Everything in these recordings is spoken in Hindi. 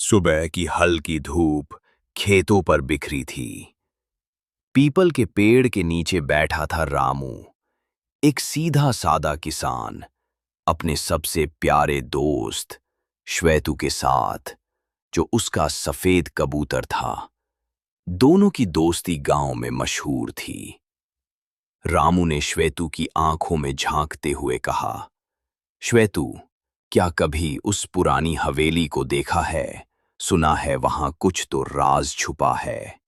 सुबह की हल्की धूप खेतों पर बिखरी थी। पीपल के पेड़ के नीचे बैठा था रामू, एक सीधा सादा किसान, अपने सबसे प्यारे दोस्त श्वेतु के साथ, जो उसका सफेद कबूतर था। दोनों की दोस्ती गांव में मशहूर थी। रामू ने श्वेतु की आंखों में झांकते हुए कहा, श्वेतु, क्या कभी उस पुरानी हवेली को देखा है? सुना है वहां कुछ तो राज छुपा है।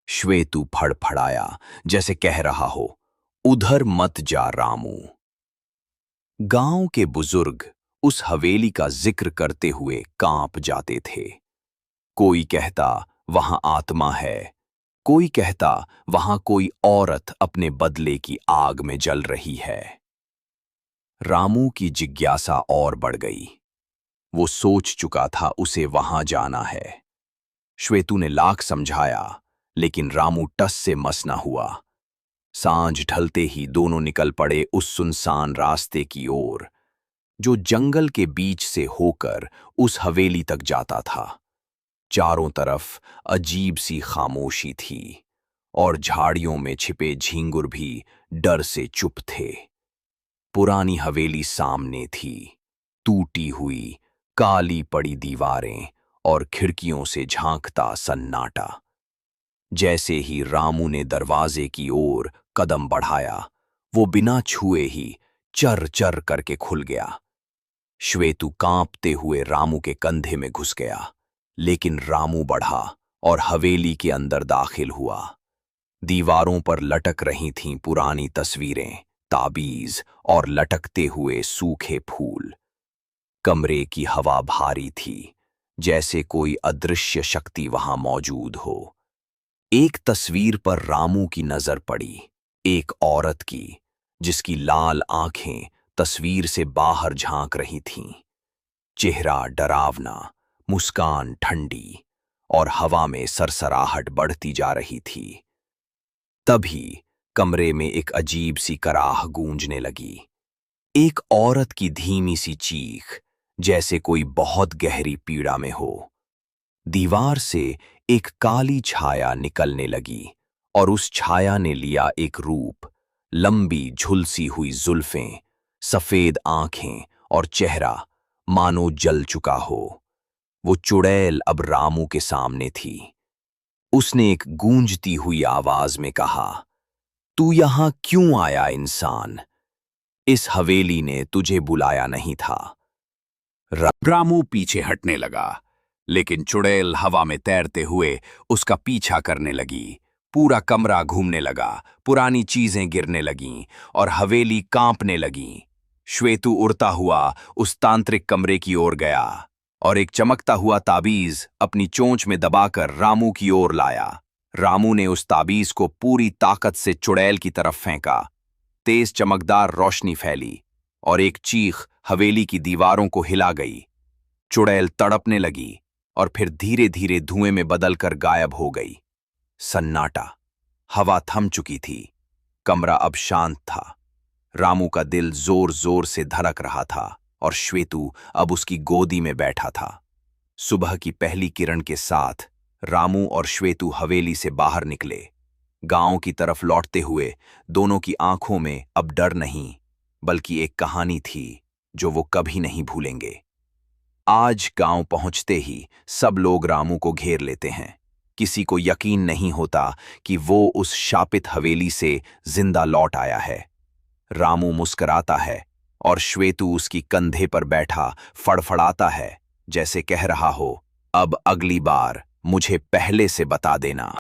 श्वेतु फड़फड़ाया, जैसे कह रहा हो, उधर मत जा रामू। गांव के बुजुर्ग उस हवेली का जिक्र करते हुए कांप जाते थे। कोई कहता वहां आत्मा है, कोई कहता वहां कोई औरत अपने बदले की आग में जल रही है। रामू की जिज्ञासा और बढ़ गई। वो सोच चुका था उसे वहां जाना है। श्वेतु ने लाख समझाया, लेकिन रामू टस से मस न हुआ। सांझ ढलते ही दोनों निकल पड़े उस सुनसान रास्ते की ओर, जो जंगल के बीच से होकर उस हवेली तक जाता था। चारों तरफ अजीब सी खामोशी थी, और झाड़ियों में छिपे झींगुर भी डर से चुप थे। पुरानी हवेली सामने थी, टूटी हुई, काली पड़ी दीवारें और खिड़कियों से झांकता सन्नाटा। जैसे ही रामू ने दरवाजे की ओर कदम बढ़ाया, वो बिना छुए ही चर चर करके खुल गया। श्वेतु कांपते हुए रामू के कंधे में घुस गया, लेकिन रामू बढ़ा और हवेली के अंदर दाखिल हुआ। दीवारों पर लटक रही थीं पुरानी तस्वीरें, ताबीज और लटकते हुए सूखे फूल। कमरे की हवा भारी थी, जैसे कोई अदृश्य शक्ति वहां मौजूद हो। एक तस्वीर पर रामू की नजर पड़ी, एक औरत की, जिसकी लाल आंखें तस्वीर से बाहर झांक रही थीं। चेहरा डरावना, मुस्कान ठंडी, और हवा में सरसराहट बढ़ती जा रही थी। तभी कमरे में एक अजीब सी कराह गूंजने लगी। एक औरत की धीमी सी चीख, जैसे कोई बहुत गहरी पीड़ा में हो। दीवार से एक काली छाया निकलने लगी, और उस छाया ने लिया एक रूप, लंबी झुलसी हुई जुल्फें, सफेद आंखें और चेहरा मानो जल चुका हो। वो चुड़ैल अब रामू के सामने थी। उसने एक गूंजती हुई आवाज में कहा, तू यहां क्यों आया इंसान? इस हवेली ने तुझे बुलाया नहीं था। रामू पीछे हटने लगा, लेकिन चुड़ैल हवा में तैरते हुए उसका पीछा करने लगी। पूरा कमरा घूमने लगा, पुरानी चीजें गिरने लगीं और हवेली कांपने लगी। श्वेतु उड़ता हुआ उस तांत्रिक कमरे की ओर गया और एक चमकता हुआ ताबीज अपनी चोंच में दबाकर रामू की ओर लाया। रामू ने उस ताबीज को पूरी ताकत से चुड़ैल की तरफ फेंका। तेज चमकदार रोशनी फैली और एक चीख हवेली की दीवारों को हिला गई। चुड़ैल तड़पने लगी और फिर धीरे धीरे धुएं में बदलकर गायब हो गई। सन्नाटा, हवा थम चुकी थी। कमरा अब शांत था। रामू का दिल जोर जोर से धड़क रहा था और श्वेतु अब उसकी गोदी में बैठा था। सुबह की पहली किरण के साथ रामू और श्वेतु हवेली से बाहर निकले। गांव की तरफ लौटते हुए दोनों की आंखों में अब डर नहीं, बल्कि एक कहानी थी जो वो कभी नहीं भूलेंगे। आज गांव पहुंचते ही सब लोग रामू को घेर लेते हैं। किसी को यकीन नहीं होता कि वो उस शापित हवेली से जिंदा लौट आया है। रामू मुस्कुराता है और श्वेतु उसकी कंधे पर बैठा फड़फड़ाता है, जैसे कह रहा हो, अब अगली बार मुझे पहले से बता देना।